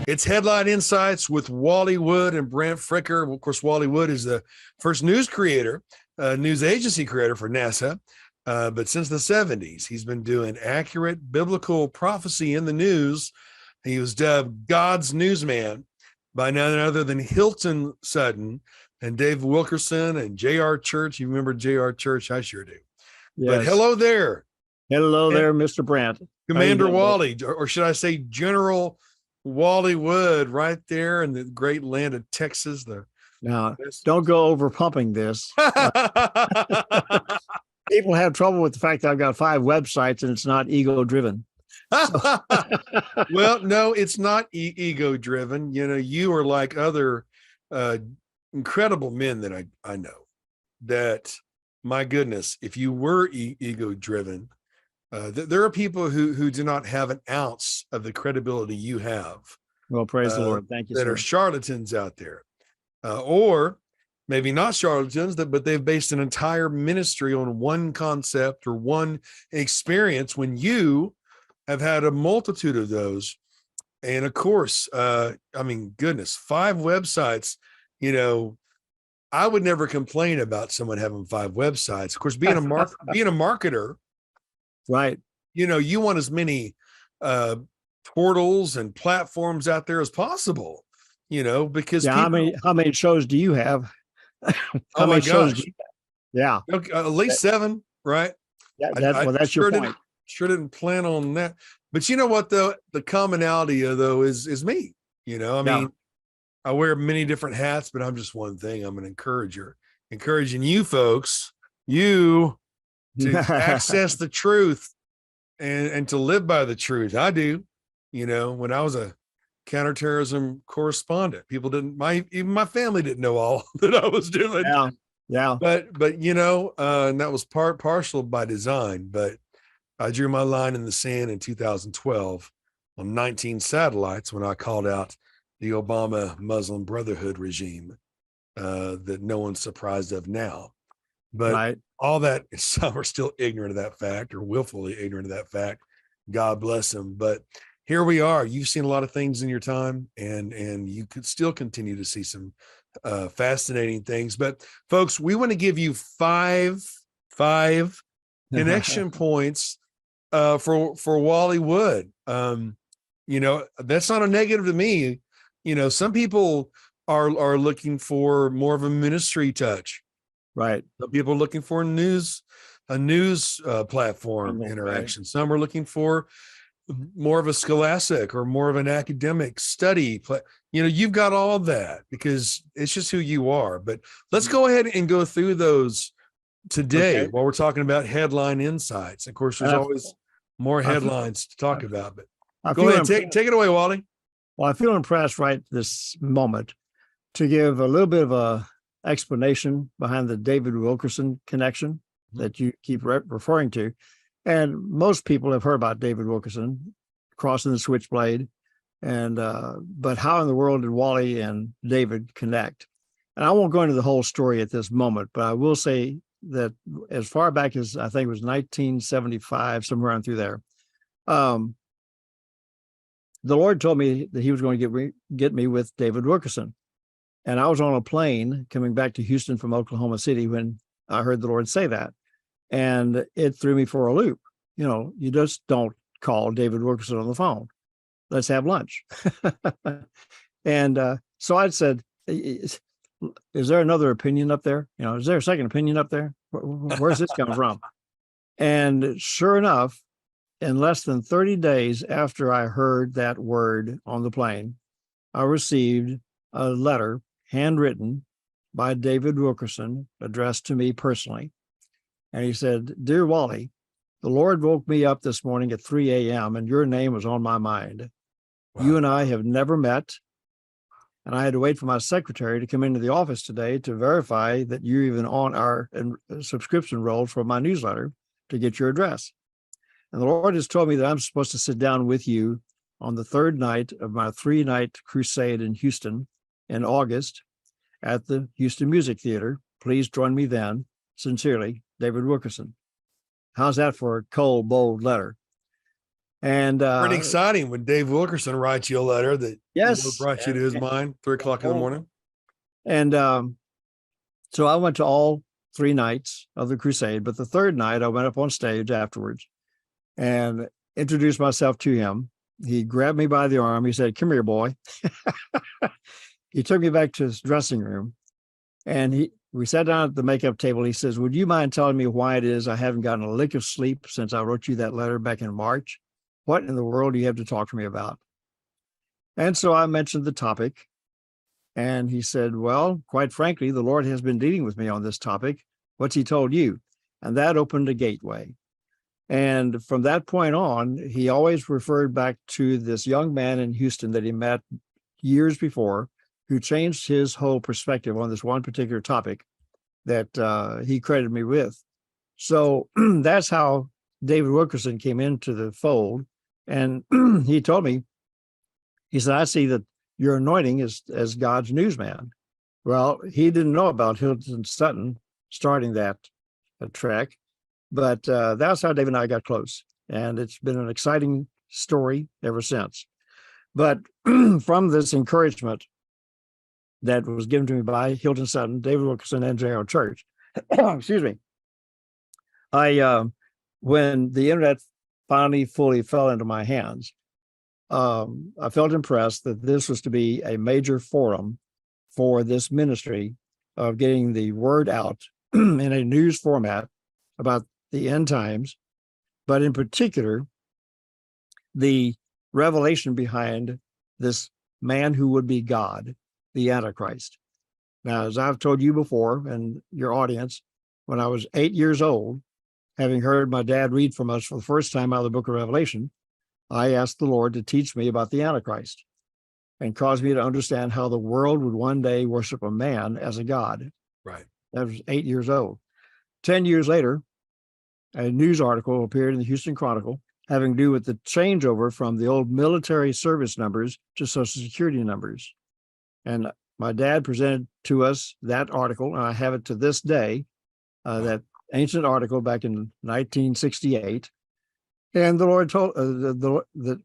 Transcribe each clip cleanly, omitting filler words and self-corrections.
It's Headline Insights with Wally Wood and Brent Fricker. Of course, Wally Wood is the first news creator, news agency creator for NASA. But since the 70s, he's been doing accurate biblical prophecy in the news. He was dubbed God's newsman by none other than Hilton Sutton and Dave Wilkerson and J.R. Church. You remember J.R. Church? I sure do. Yes. But hello there. Hello there, Mr. Brandt. Commander Wally, or should I say General Wally Wood, right there in the great land of Texas. Now, don't go over pumping this. People have trouble with the fact that I've got 5 websites and it's not ego driven. Well, no, it's not ego driven. You know, you are like other incredible men that I know that, my goodness, if you were ego driven, there are people who do not have an ounce of the credibility you have. Well, praise the Lord. Thank you, that sir. Are charlatans out there, or maybe not charlatans, but they've based an entire ministry on one concept or one experience when you have had a multitude of those. And of course, I mean, goodness, 5 websites, you know, I would never complain about someone having 5 websites. Of course, being a marketer, right. You know, you want as many portals and platforms out there as possible, you know, because how many shows do you have? How many shows do you have? Yeah. Okay, at least 7, right? Yeah, that's your point. Sure didn't plan on that. But you know what, though? The commonality though is me. You know, I mean, I wear many different hats, but I'm just one thing. I'm an encourager, encouraging you folks, to access the truth and to live by the truth. I do. You know, when I was a counterterrorism correspondent, people even my family didn't know all that I was doing. Yeah. But you know, and that was partial by design, but I drew my line in the sand in 2012 on 19 satellites when I called out the Obama Muslim Brotherhood regime that no one's surprised of now. But all that, some are still ignorant of that fact or willfully ignorant of that fact. God bless them. But here we are. You've seen a lot of things in your time, and you could still continue to see some fascinating things. But folks, we want to give you five connection points for Wally Wood. You know, that's not a negative to me. You know, some people are looking for more of a ministry touch. Right. Some people are looking for a news platform interaction. Right. Some are looking for more of a scholastic or more of an academic study. You know, you've got all that because it's just who you are. But let's go ahead and go through those today while we're talking about headline insights. Of course, there's always more headlines to talk about. But go ahead, take it away, Wally. Well, I feel impressed right this moment to give a little bit of a explanation behind the David Wilkerson connection that you keep referring to. And most people have heard about David Wilkerson crossing the switchblade. And but how in the world did Wally and David connect? And I won't go into the whole story at this moment, but I will say that as far back as I think it was 1975, somewhere around through there, the Lord told me that he was going to get me with David Wilkerson. And I was on a plane coming back to Houston from Oklahoma City when I heard the Lord say that. And it threw me for a loop. You know, you just don't call David Wilkerson on the phone. Let's have lunch. And so I said, is there another opinion up there? You know, is there a second opinion up there? Where's this coming from? And sure enough, in less than 30 days after I heard that word on the plane, I received a letter handwritten by David Wilkerson addressed to me personally. And he said, "Dear Wally, the Lord woke me up this morning at 3 a.m. and your name was on my mind. Wow. You and I have never met. And I had to wait for my secretary to come into the office today to verify that you're even on our subscription roll for my newsletter to get your address. And the Lord has told me that I'm supposed to sit down with you on the 3rd night of my 3-night crusade in Houston in August at the Houston Music Theater. Please join me then. Sincerely, David Wilkerson." How's that for a cold, bold letter? And Pretty exciting when Dave Wilkerson writes you a letter that yes, brought you to his mind, 3 o'clock in the morning. and so I went to all 3 nights of the crusade, but the third night I went up on stage afterwards and introduced myself to him. He grabbed me by the arm. He said, "Come here, boy." He took me back to his dressing room, and we sat down at the makeup table. He says, "Would you mind telling me why it is I haven't gotten a lick of sleep since I wrote you that letter back in March? What in the world do you have to talk to me about?" And so I mentioned the topic, and he said, "Well, quite frankly, the Lord has been dealing with me on this topic. What's he told you?" And that opened a gateway. And from that point on, he always referred back to this young man in Houston that he met years before, who changed his whole perspective on this one particular topic that he credited me with. So that's how David Wilkerson came into the fold. And he told me, he said, "I see that your anointing is as God's newsman." Well, he didn't know about Hilton Sutton starting that trek, but that's how David and I got close. And it's been an exciting story ever since. But from this encouragement that was given to me by Hilton Sutton, David Wilkerson, and J.R. Church, excuse me, when the internet finally fully fell into my hands, I felt impressed that this was to be a major forum for this ministry of getting the word out in a news format about the end times, but in particular, the revelation behind this man who would be God, the Antichrist. Now, as I've told you before and your audience, when I was 8 years old, having heard my dad read from us for the first time out of the book of Revelation, I asked the Lord to teach me about the Antichrist and cause me to understand how the world would one day worship a man as a god. Right. That was 8 years old. 10 years later, a news article appeared in the Houston Chronicle having to do with the changeover from the old military service numbers to Social Security numbers. And my dad presented to us that article, and I have it to this day, that ancient article back in 1968. And the Lord told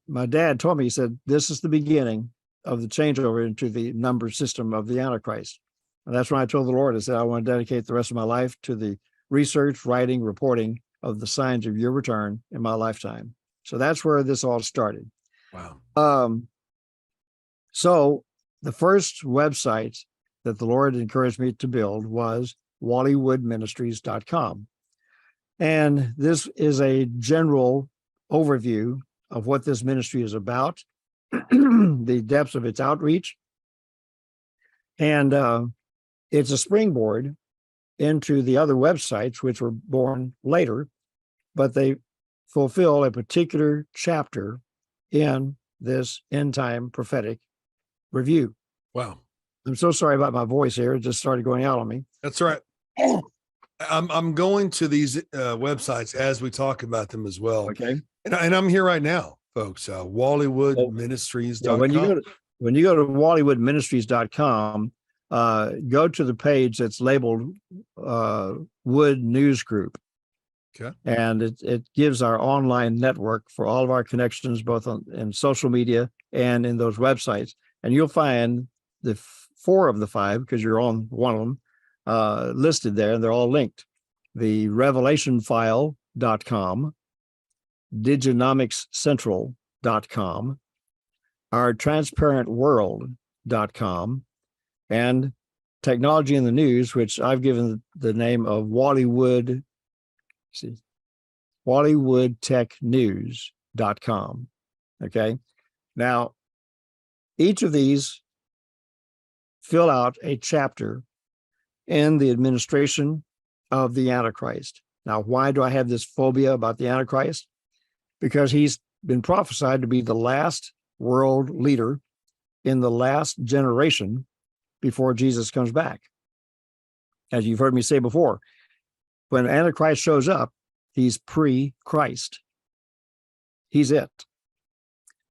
my dad told me, he said, "This is the beginning of the changeover into the number system of the Antichrist." And that's when I told the Lord, I said, "I want to dedicate the rest of my life to the research, writing, reporting of the signs of your return in my lifetime." So that's where this all started. Wow. So the first website that the Lord encouraged me to build was wallywoodministries.com. And this is a general overview of what this ministry is about, the depths of its outreach. And it's a springboard into the other websites, which were born later, but they fulfill a particular chapter in this end time prophetic review. Wow. I'm so sorry about my voice here. It just started going out on me. That's right. I'm going to these websites as we talk about them as well. Okay. And I'm here right now, folks. WallywoodMinistries.com. When you go to wallywoodministries.com, go to the page that's labeled Wood News Group. Okay. And it gives our online network for all of our connections, both in social media and in those websites. And you'll find the 4 of the 5, because you're on one of them, listed there, and they're all linked. The revelationfile.com, diginomicscentral.com, our transparentworld.com, and Technology in the News, which I've given the name of WallywoodTechNews.com. Okay. Now, each of these fill out a chapter in the administration of the Antichrist. Now, why do I have this phobia about the Antichrist? Because he's been prophesied to be the last world leader in the last generation before Jesus comes back. As you've heard me say before, when Antichrist shows up, he's pre-Christ. He's it.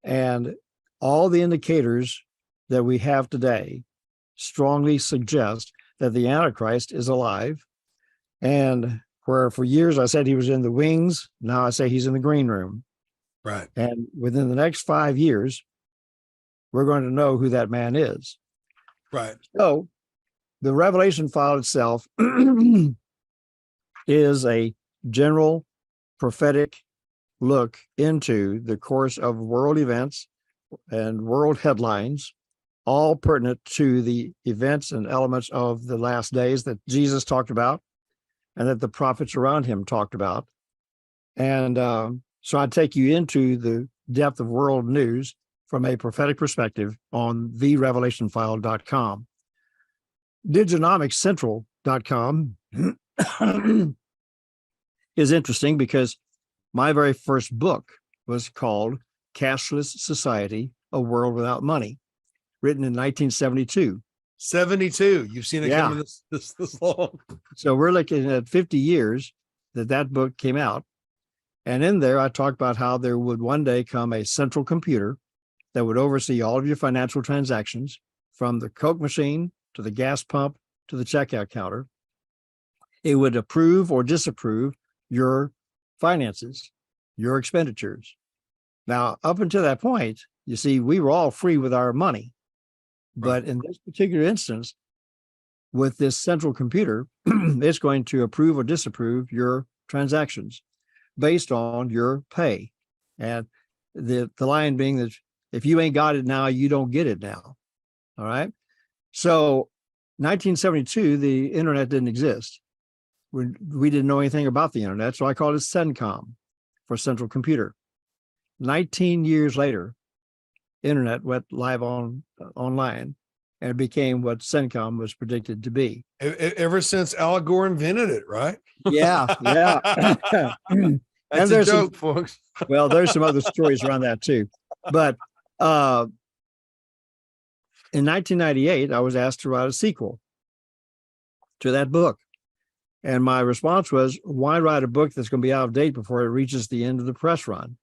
And all the indicators that we have today strongly suggest that the Antichrist is alive. And where for years I said he was in the wings, now I say he's in the green room. Right. And within the next 5 years, we're going to know who that man is. Right. So the Revelation file itself is a general prophetic look into the course of world events and world headlines, all pertinent to the events and elements of the last days that Jesus talked about and that the prophets around him talked about. And so I take you into the depth of world news from a prophetic perspective on therevelationfile.com. Diginomicscentral.com is interesting because my very first book was called Cashless Society, A World Without Money, written in 1972. 72. You've seen it Yeah. coming this long. So we're looking at 50 years that book came out. And in there, I talked about how there would one day come a central computer that would oversee all of your financial transactions, from the Coke machine to the gas pump to the checkout counter. It would approve or disapprove your finances, your expenditures. Now, up until that point, you see, we were all free with our money. But in this particular instance, with this central computer, it's going to approve or disapprove your transactions based on your pay. And the line being that if you ain't got it now, you don't get it now. All right. So 1972, the internet didn't exist. We didn't know anything about the internet. So I called it CENTCOM for central computer. 19 years later, internet went live online, and it became what CENTCOM was predicted to be. Ever since Al Gore invented it, right? Yeah. That's And a there's joke, folks. Well, there's some other stories around that too. But in 1998, I was asked to write a sequel to that book. And my response was, why write a book that's going to be out of date before it reaches the end of the press run?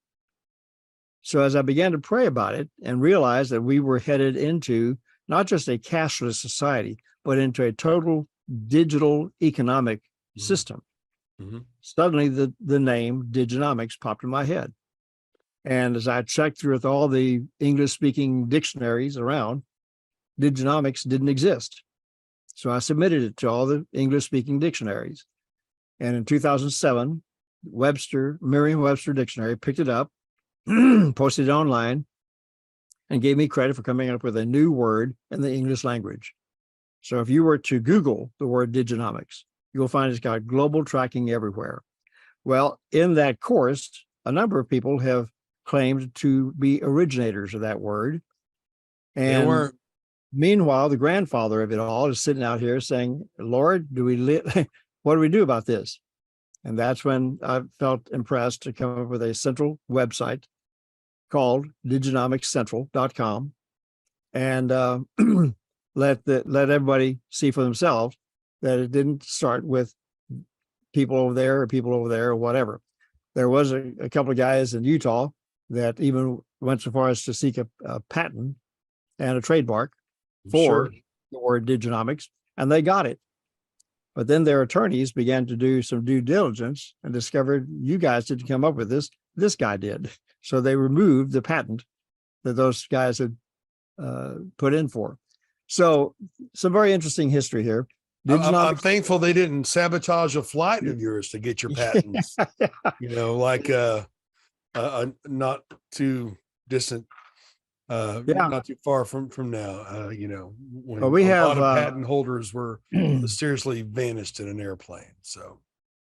So as I began to pray about it and realized that we were headed into not just a cashless society, but into a total digital economic system, suddenly the name Diginomics popped in my head. And as I checked through with all the English-speaking dictionaries around, Diginomics didn't exist. So I submitted it to all the English-speaking dictionaries. And in 2007, Merriam-Webster Dictionary picked it up, posted it online, and gave me credit for coming up with a new word in the English language. So if you were to Google the word Diginomics, you'll find it's got global tracking everywhere. Well, in that course, a number of people have claimed to be originators of that word. And they weren't. Meanwhile, the grandfather of it all is sitting out here saying, Lord, what do we do about this? And that's when I felt impressed to come up with a central website called diginomicscentral.com and let everybody see for themselves that it didn't start with people over there or whatever. There was a couple of guys in Utah that even went so far as to seek a patent and a trademark for the word Diginomics, and they got it. But then their attorneys began to do some due diligence and discovered you guys didn't come up with this guy did. So they removed the patent that those guys had put in for. So some very interesting history here. I'm thankful they didn't sabotage a flight of yours to get your patents. Like not too distant, not too far from now. When we have a lot of patent holders were mysteriously vanished in an airplane. So,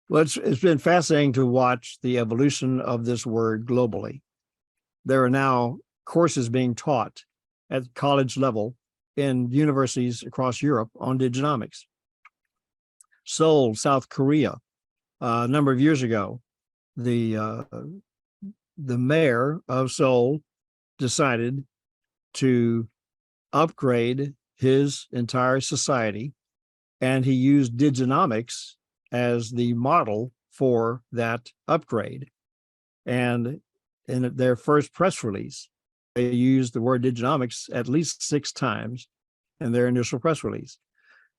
well, it's been fascinating to watch the evolution of this word globally. There are now courses being taught at college level in universities across Europe on Diginomics. Seoul, South Korea, a number of years ago, the mayor of Seoul decided to upgrade his entire society, and he used Diginomics as the model for that upgrade. And in their first press release, they used the word Diginomics at least 6 times in their initial press release.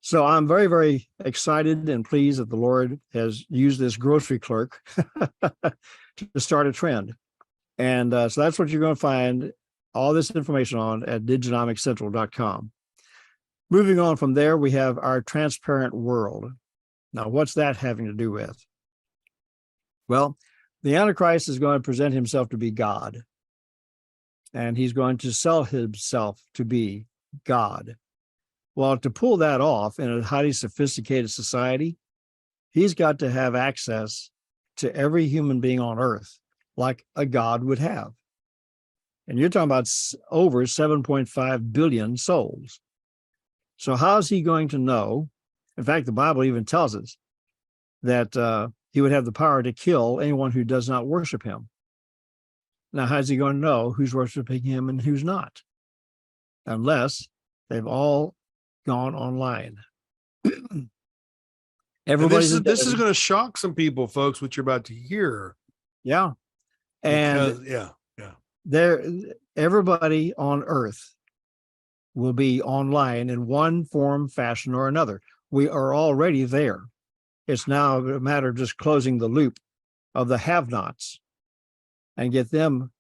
So I'm very, very excited and pleased that the Lord has used this grocery clerk to start a trend. And so that's what you're going to find all this information on at diginomicscentral.com. Moving on from there, we have our transparent world. Now, what's that having to do with? Well, the Antichrist is going to present himself to be God, and he's going to sell himself to be God. Well, to pull that off in a highly sophisticated society, he's got to have access to every human being on earth like a God would have. And you're talking about over 7.5 billion souls. So how is he going to know? In fact, the Bible even tells us that he would have the power to kill anyone who does not worship him. Now, how's he going to know who's worshiping him and who's not? Unless they've all gone online. Everybody's this is going to shock some people, folks, what you're about to hear. Yeah. And because, everybody on earth will be online in one form, fashion, or another. We are already there. It's now a matter of just closing the loop of the have-nots and get them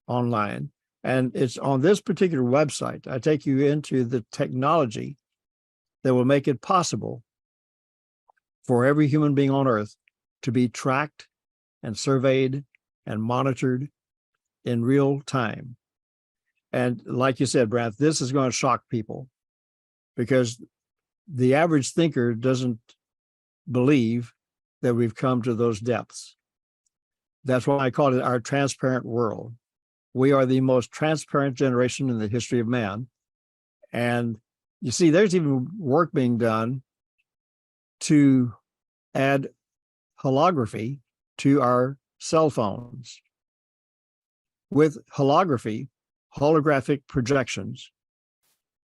online. And it's on this particular website, I take you into the technology that will make it possible for every human being on earth to be tracked and surveyed and monitored in real time. And like you said, Brad, this is going to shock people because the average thinker doesn't believe that we've come to those depths. That's why I call it our transparent world. We are the most transparent generation in the history of man. And you see, there's even work being done to add holography to our cell phones. With holographic projections,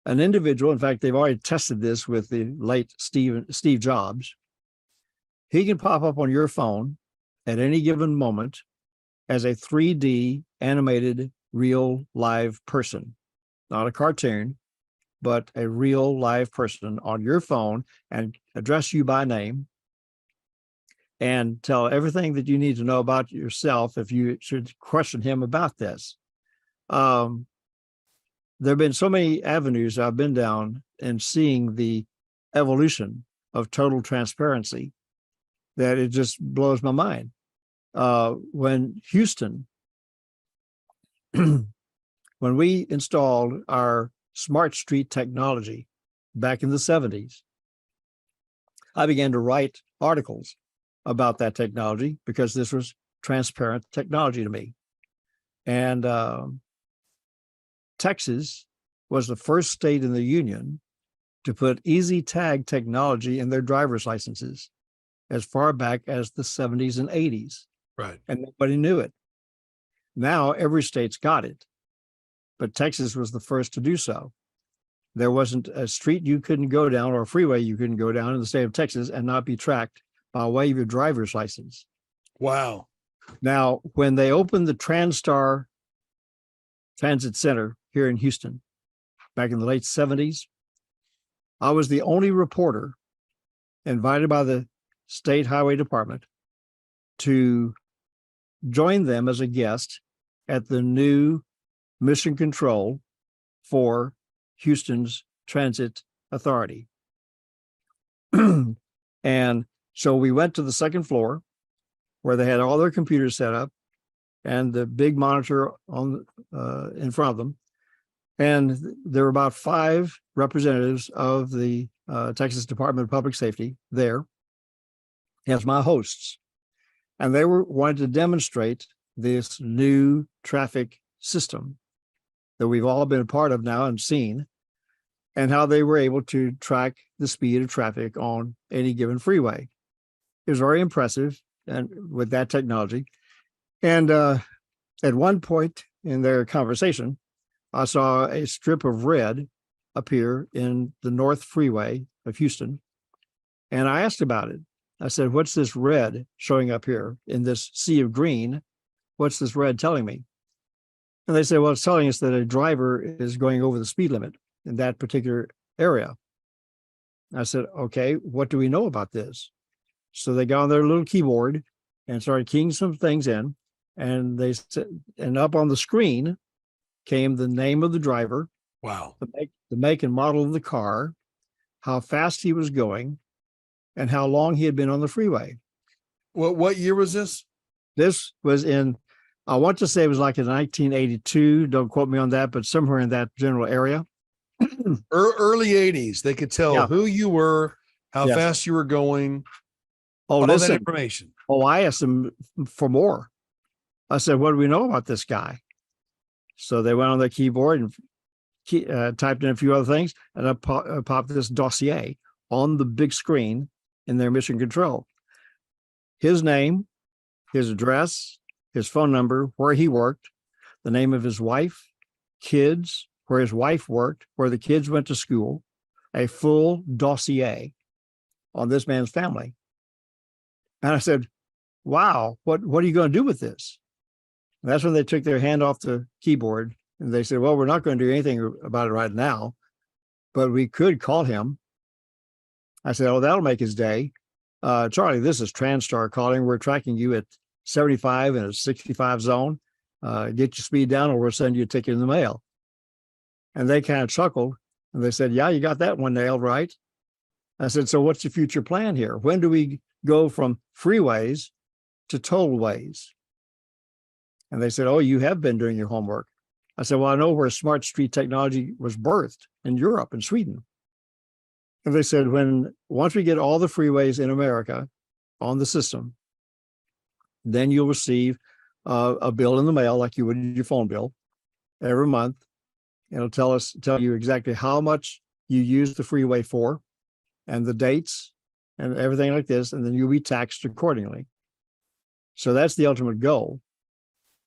an individual, in fact, they've already tested this with the late Steve Jobs, he can pop up on your phone at any given moment as a 3D animated real live person, not a cartoon, but a real live person on your phone and address you by name and tell everything that you need to know about yourself if you should question him about this. There have been so many avenues I've been down and seeing the evolution of total transparency that it just blows my mind. When Houston, when we installed our smart street technology back in the 70s, I began to write articles about that technology because this was transparent technology to me. And Texas was the first state in the union to put easy tag technology in their driver's licenses as far back as the 70s and 80s. Right. And nobody knew it. Now every state's got it, but Texas was the first to do so. There wasn't a street you couldn't go down or a freeway you couldn't go down in the state of Texas and not be tracked by way of your driver's license. Wow. Now, when they opened the TransStar Transit Center here in Houston back in the late 70s, I was the only reporter invited by the State Highway Department to join them as a guest at the new mission control for Houston's Transit Authority. And so we went to the second floor where they had all their computers set up and the big monitor on in front of them. And there were about 5 representatives of the Texas Department of Public Safety there as my hosts. And they were wanting to demonstrate this new traffic system that we've all been a part of now and seen, and how they were able to track the speed of traffic on any given freeway. It was very impressive and with that technology. And at one point in their conversation, I saw a strip of red appear in the North Freeway of Houston. And I asked about it. I said, what's this red showing up here in this sea of green? What's this red telling me? And they said, well, it's telling us that a driver is going over the speed limit in that particular area. I said, okay, what do we know about this? So they got on their little keyboard and started keying some things in. and they said, and up on the screen came the name of the driver, Wow. the make and model of the car, how fast he was going, and how long he had been on the freeway. What year was this? This was in, I want to say it was like in 1982. Don't quote me on that, but somewhere in that general area. Early 80s. They could tell Yeah. who you were, how Yes. fast you were going, Oh, all that listen. information. Oh, I asked them for more. I said, what do we know about this guy? So they went on their keyboard and typed in a few other things, and I popped this dossier on the big screen in their mission control. His name, his address, his phone number, where he worked, the name of his wife, kids, where his wife worked, where the kids went to school, a full dossier on this man's family. And I said, wow, what are you going to do with this? And that's when they took their hand off the keyboard and they said, well, we're not going to do anything about it right now, but we could call him. I said, oh, that'll make his day. Charlie, this is TransStar calling. We're tracking you at 75 in a 65 zone. Get your speed down or we'll send you a ticket in the mail. And they kind of chuckled and they said, yeah, you got that one nailed right. I said, so what's the future plan here? When do we go from freeways to tollways? And they said, oh, you have been doing your homework. I said, well, I know where smart street technology was birthed in Europe and Sweden. And they said, once we get all the freeways in America on the system, then you'll receive a bill in the mail like you would your phone bill every month. It'll tell you exactly how much you use the freeway for and the dates and everything like this, and then you'll be taxed accordingly. So that's the ultimate goal.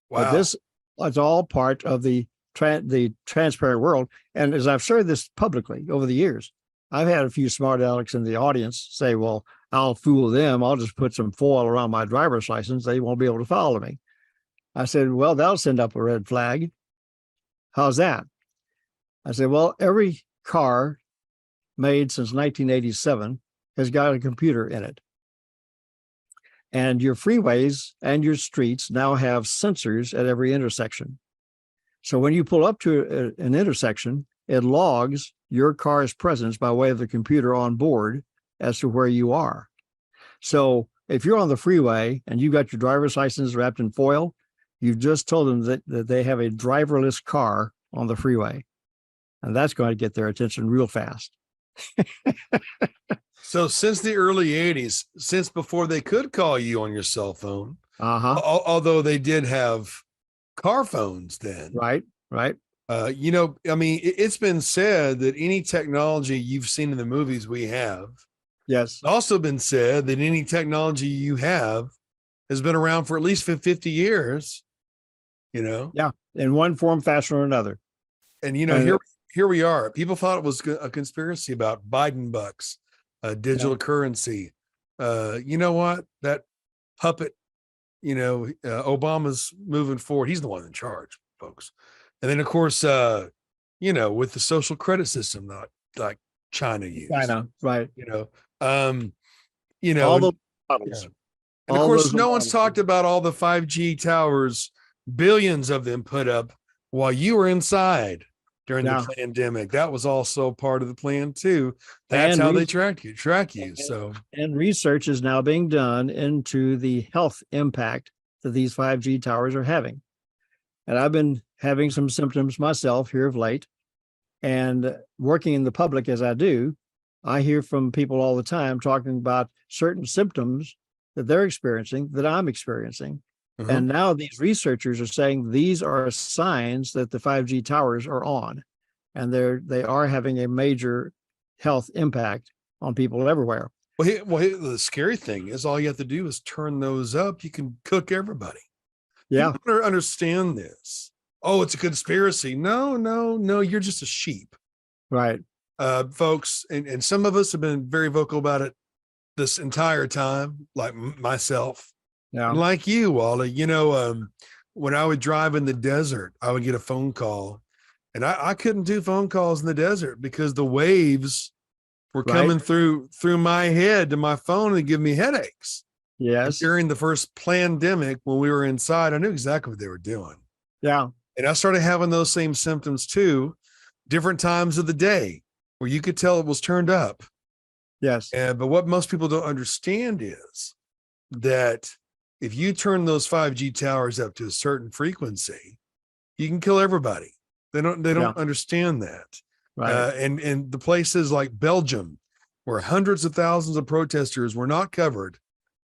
Wow. But this is all part of the transparent world. And as I've shared this publicly over the years, I've had a few smart alecks in the audience say, well, I'll fool them. I'll just put some foil around my driver's license. They won't be able to follow me. I said, well, that'll send up a red flag. How's that? I said, well, every car made since 1987 has got a computer in it. And your freeways and your streets now have sensors at every intersection. So when you pull up to an intersection, it logs your car's presence by way of the computer on board as to where you are. So if you're on the freeway and you got your driver's license wrapped in foil, you've just told them that they have a driverless car on the freeway. And that's going to get their attention real fast. So since the early 80s, since before they could call you on your cell phone, although they did have car phones then. Right. I mean, it's been said that any technology you've seen in the movies we have, yes, it's also been said that any technology you have has been around for at least 50 years, Yeah, in one form, fashion, or another. And, here we are. People thought it was a conspiracy about Biden bucks, digital currency. You know what? That puppet, Obama's moving forward. He's the one in charge, folks. And then, of course, with the social credit system, not like China used. China, right. All those models. And of course, no one's talked about all the 5G towers, billions of them put up while you were inside during the pandemic. That was also part of the plan too. That's how they track you. So, and research is now being done into the health impact that these 5G towers are having. And I've been having some symptoms myself here of late, and working in the public as I do, I hear from people all the time talking about certain symptoms that they're experiencing that I'm experiencing. And now these researchers are saying these are signs that the 5G towers are on, and they are having a major health impact on people everywhere. Well, the scary thing is all you have to do is turn those up. You can cook everybody. Yeah. People don't understand this. Oh, it's a conspiracy. No, you're just a sheep. Right. Folks, and some of us have been very vocal about it this entire time, like myself. Yeah. And like you, Wally, when I would drive in the desert, I would get a phone call, and I couldn't do phone calls in the desert because the waves were coming through my head to my phone and give me headaches. And Yes. during the first pandemic, when we were inside, I knew exactly what they were doing. Yeah. And I started having those same symptoms too, different times of the day where you could tell it was turned up. Yes. But what most people don't understand is that if you turn those 5G towers up to a certain frequency, you can kill everybody. They Yeah. don't understand that. Right. And the places like Belgium, where hundreds of thousands of protesters were not covered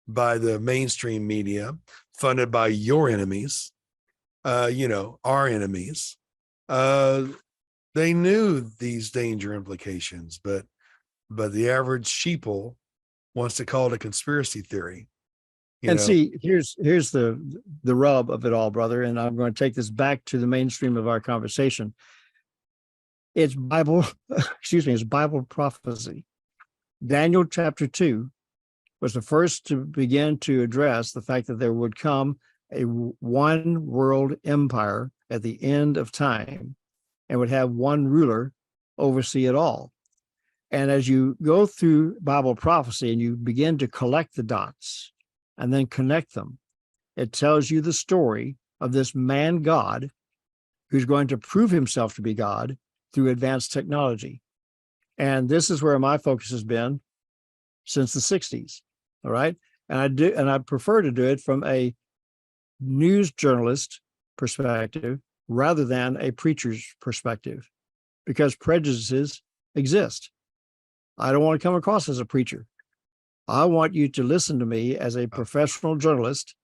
by the mainstream media, funded by your enemies, our enemies. They knew these danger implications, but the average sheeple wants to call it a conspiracy theory. And see, here's the rub of it all, brother. And I'm going to take this back to the mainstream of our conversation. It's Bible, excuse me, it's Bible prophecy. Daniel chapter 2 was the first to begin to address the fact that there would come a one world empire at the end of time and would have one ruler oversee it all. And as you go through Bible prophecy and you begin to collect the dots and then connect them, it tells you the story of this man God who's going to prove himself to be God through advanced technology. And this is where my focus has been since the 60s. All right. And I prefer to do it from a news journalist perspective rather than a preacher's perspective, because prejudices exist. I don't want to come across as a preacher. I want you to listen to me as a professional journalist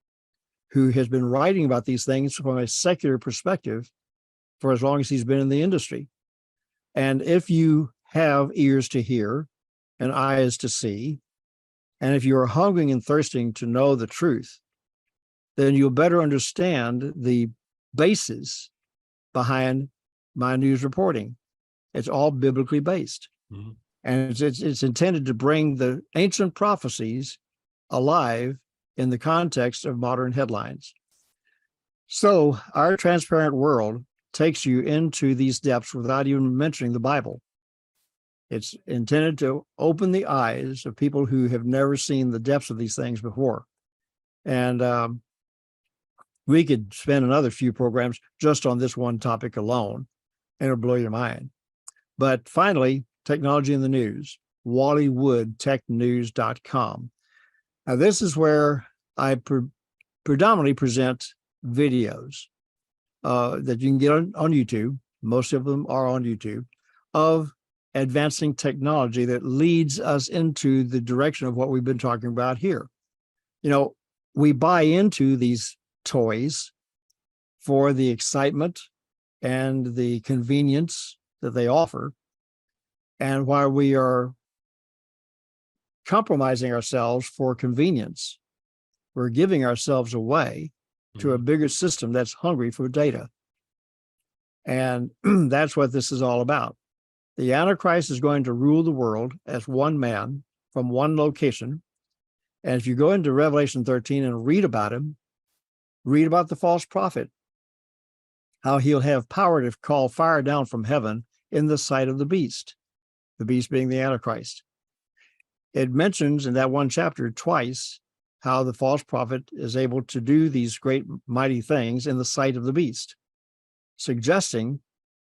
who has been writing about these things from a secular perspective for as long as he's been in the industry. And if you have ears to hear and eyes to see, and if you are hungering and thirsting to know the truth, then you'll better understand the basis behind my news reporting. It's all biblically based. Mm-hmm. And it's intended to bring the ancient prophecies alive in the context of modern headlines. So our transparent world takes you into these depths without even mentioning the Bible. It's intended to open the eyes of people who have never seen the depths of these things before. And we could spend another few programs just on this one topic alone, and it'll blow your mind. But finally, technology in the news, WallywoodTechNews.com. Now, this is where I predominantly present videos that you can get on YouTube. Most of them are on YouTube, of advancing technology that leads us into the direction of what we've been talking about here. You know, we buy into these toys for the excitement and the convenience that they offer. And while we are compromising ourselves for convenience, we're giving ourselves away to a bigger system that's hungry for data. And that's what this is all about. The Antichrist is going to rule the world as one man from one location. And if you go into Revelation 13 and read about him, read about the false prophet, how he'll have power to call fire down from heaven in the sight of the beast being the Antichrist. It mentions in that one chapter twice how the false prophet is able to do these great, mighty things in the sight of the beast, suggesting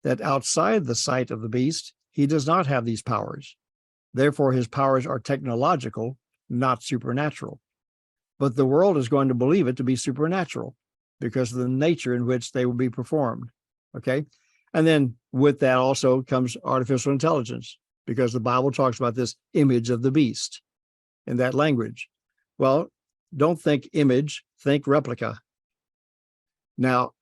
that outside the sight of the beast, he does not have these powers. Therefore, his powers are technological, not supernatural. But the world is going to believe it to be supernatural because of the nature in which they will be performed. Okay. And then with that also comes artificial intelligence, because the Bible talks about this image of the beast in that language. Well, don't think image, think replica. Now,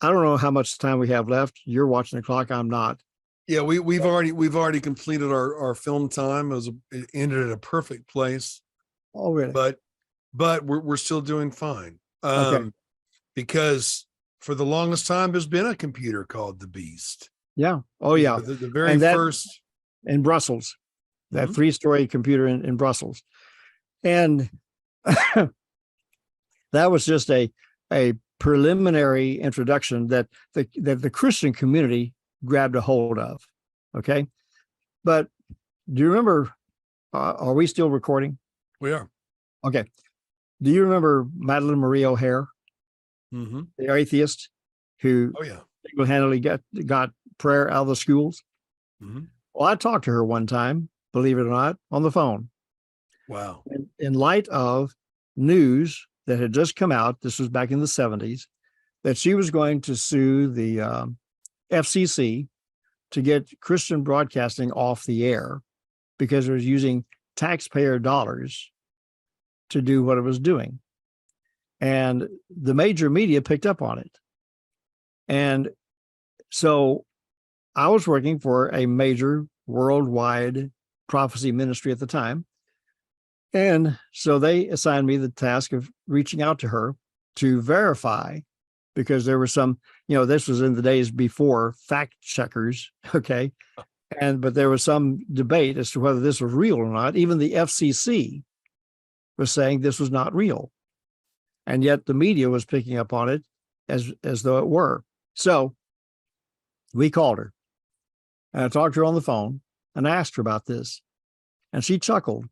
I don't know how much time we have left. You're watching the clock. I'm not. Yeah, we've already completed our film time. It ended at a perfect place. Oh, really? But we're still doing fine. Okay. Because for the longest time, there's been a computer called the Beast. Yeah. Oh, yeah. The very first in Brussels, that 3-story computer in Brussels. And that was just a preliminary introduction that the Christian community grabbed a hold of. Okay. But do you remember, are we still recording? We are. Okay. Do you remember Madeline Marie O'Hare, Mm-hmm. the atheist who Oh yeah. single-handedly got prayer out of the schools? Mm-hmm. Well, I talked to her one time, believe it or not, on the phone. Wow. In light of news that had just come out, this was back in the 70s, that she was going to sue the FCC to get Christian broadcasting off the air because it was using taxpayer dollars to do what it was doing. And the major media picked up on it. And so I was working for a major worldwide prophecy ministry at the time. And so they assigned me the task of reaching out to her to verify, because there were some, this was in the days before fact checkers. Okay. But there was some debate as to whether this was real or not. Even the FCC was saying this was not real. And yet the media was picking up on it as though it were. So we called her and I talked to her on the phone and asked her about this. And she chuckled.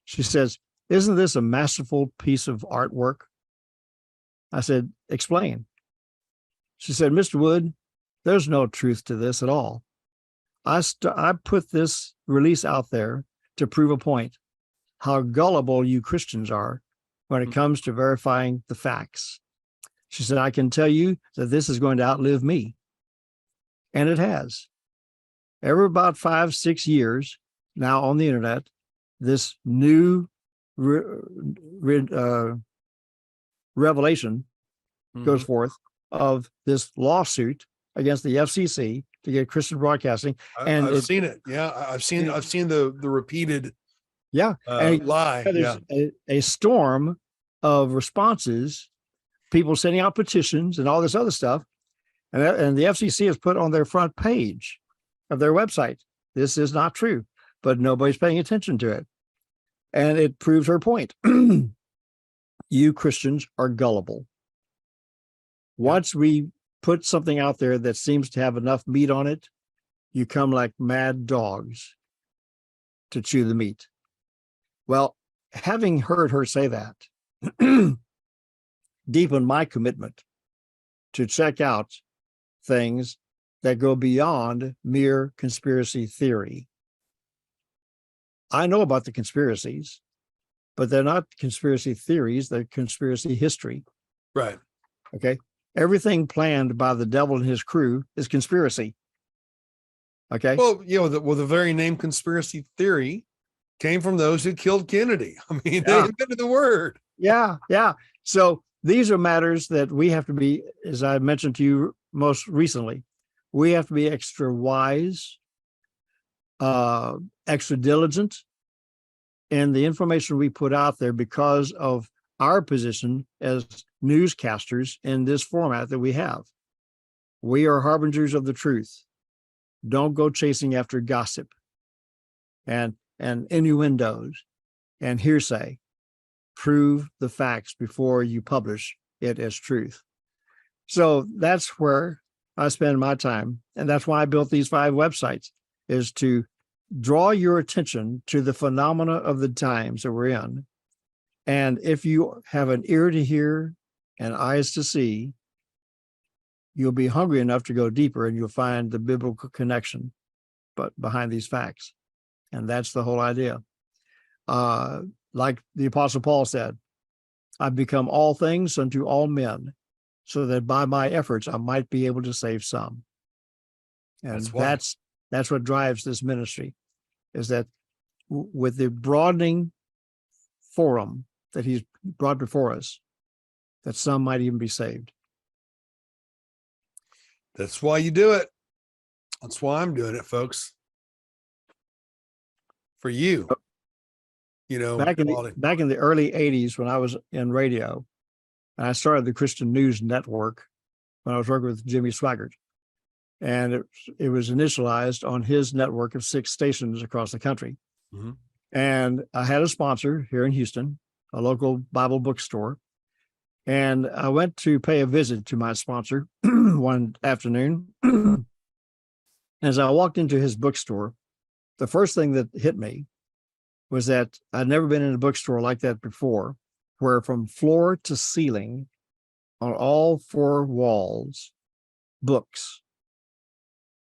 She says, "Isn't this a masterful piece of artwork?" I said, "Explain." She said, "Mr. Wood, there's no truth to this at all. I put this release out there to prove a point, how gullible you Christians are when it comes to verifying the facts." She said, "I can tell you that this is going to outlive me." And it has. Every about 5-6 years now on the internet, this new revelation goes forth of this lawsuit against the FCC to get Christian broadcasting. And I've seen it. Yeah, I've seen the repeated lie. There's a storm of responses, people sending out petitions and all this other stuff. And the FCC has put on their front page of their website, this is not true, but nobody's paying attention to it. And it proves her point. You Christians are gullible. Once we put something out there that seems to have enough meat on it, you come like mad dogs to chew the meat. Well, having heard her say that deepened my commitment to check out things that go beyond mere conspiracy theory. I know about the conspiracies, but they're not conspiracy theories, they're conspiracy history. Right. Okay. Everything planned by the devil and his crew is conspiracy. Okay. Well, the very name conspiracy theory came from those who killed Kennedy. I mean, they invented the word. Yeah. Yeah. So these are matters that we have to be, as I mentioned to you most recently, we have to be extra wise, extra diligent in the information we put out there because of our position as newscasters in this format that we have. We are harbingers of the truth. Don't go chasing after gossip and innuendos and hearsay. Prove the facts before you publish it as truth. So that's where I spend my time. And that's why I built these 5 websites, is to draw your attention to the phenomena of the times that we're in. And if you have an ear to hear and eyes to see, you'll be hungry enough to go deeper and you'll find the biblical connection but behind these facts. And that's the whole idea. Like the Apostle Paul said, "I've become all things unto all men, so that by my efforts I might be able to save some." And that's what drives this ministry, is that with the broadening forum that he's brought before us, that some might even be saved. That's why you do it. That's why I'm doing it, folks. For you. Back in the early 80s, when I was in radio, and I started the Christian News Network when I was working with Jimmy Swaggart. And it was initialized on his network of 6 stations across the country. Mm-hmm. And I had a sponsor here in Houston, a local Bible bookstore. And I went to pay a visit to my sponsor one afternoon. As I walked into his bookstore, the first thing that hit me was that I'd never been in a bookstore like that before. where from floor to ceiling on all four walls, books.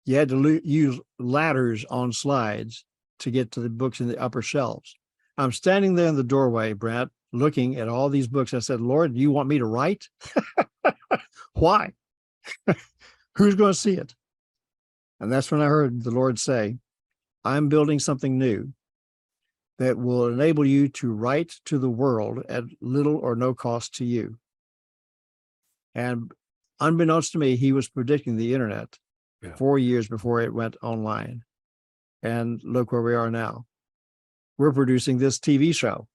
You had to use ladders on slides to get to the books in the upper shelves. I'm standing there in the doorway, Brent, looking at all these books. I said, Lord, do you want me to write? Why? Who's going to see it? And that's when I heard the Lord say, I'm building something new that will enable you to write to the world at little or no cost to you. And unbeknownst to me, he was predicting the internet 4 years before it went online. And look where we are now. We're producing this TV show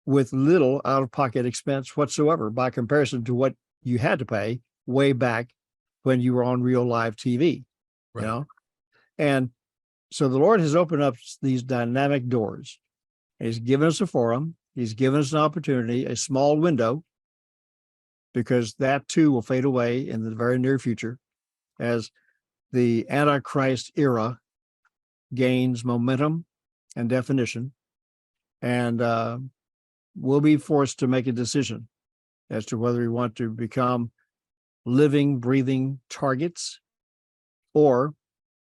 with little out-of-pocket expense whatsoever by comparison to what you had to pay way back when you were on real live TV, you know? And so the Lord has opened up these dynamic doors. He's given us a forum. He's given us an opportunity, a small window, because that too will fade away in the very near future as the Antichrist era gains momentum and definition. And we'll be forced to make a decision as to whether we want to become living, breathing targets, or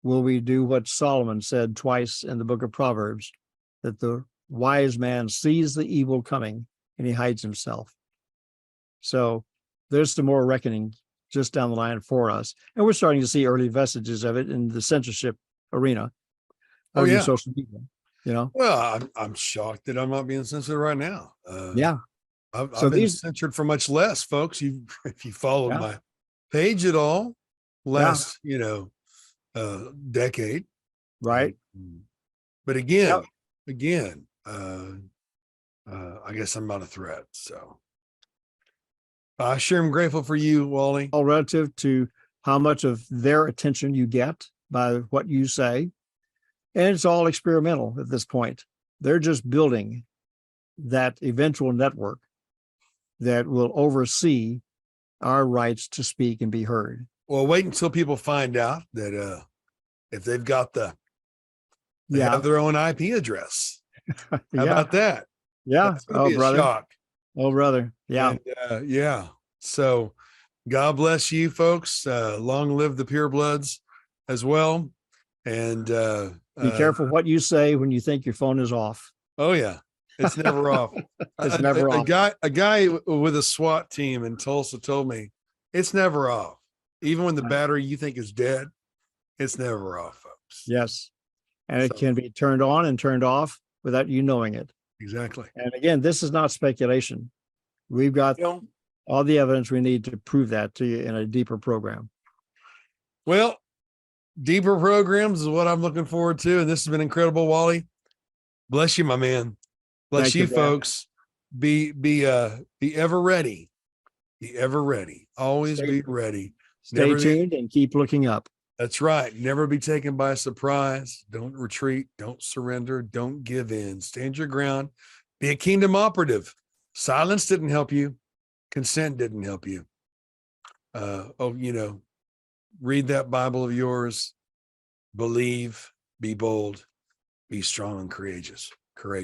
will we do what Solomon said twice in the book of Proverbs, that the wise man sees the evil coming and he hides himself. So there's some more reckoning just down the line for us. And we're starting to see early vestiges of it in the censorship arena. Oh, yeah. Social media, you know? Well, I'm shocked that I'm not being censored right now. Yeah. I've been censored for much less, folks. If you followed my page at all, last, decade. Right. But again, I guess I'm not a threat. So I sure am grateful for you, Wally. All relative to how much of their attention you get by what you say. And it's all experimental at this point. They're just building that eventual network that will oversee our rights to speak and be heard. Well, wait until people find out that if they've got they have their own IP address. How about that? Yeah. That's gonna be a shock. Oh, brother. Yeah. And, so God bless you folks. Long live the purebloods as well. And be careful what you say when you think your phone is off. Oh yeah. It's never off. It's never off. A guy with a SWAT team in Tulsa told me it's never off. Even when the battery you think is dead, it's never off, folks. Yes. And it can be turned on and turned off without you knowing it. Exactly. And again, this is not speculation. We've got all the evidence we need to prove that to you in a deeper program. Well, deeper programs is what I'm looking forward to. And this has been incredible, Wally. Bless you, my man. Bless you, folks. Be ever ready. Be ever ready. Always be ready. Stay tuned and keep looking up. That's right. Never be taken by surprise. Don't retreat. Don't surrender. Don't give in. Stand your ground. Be a kingdom operative. Silence didn't help you. Consent didn't help you. Read that Bible of yours. Believe. Be bold. Be strong and courageous.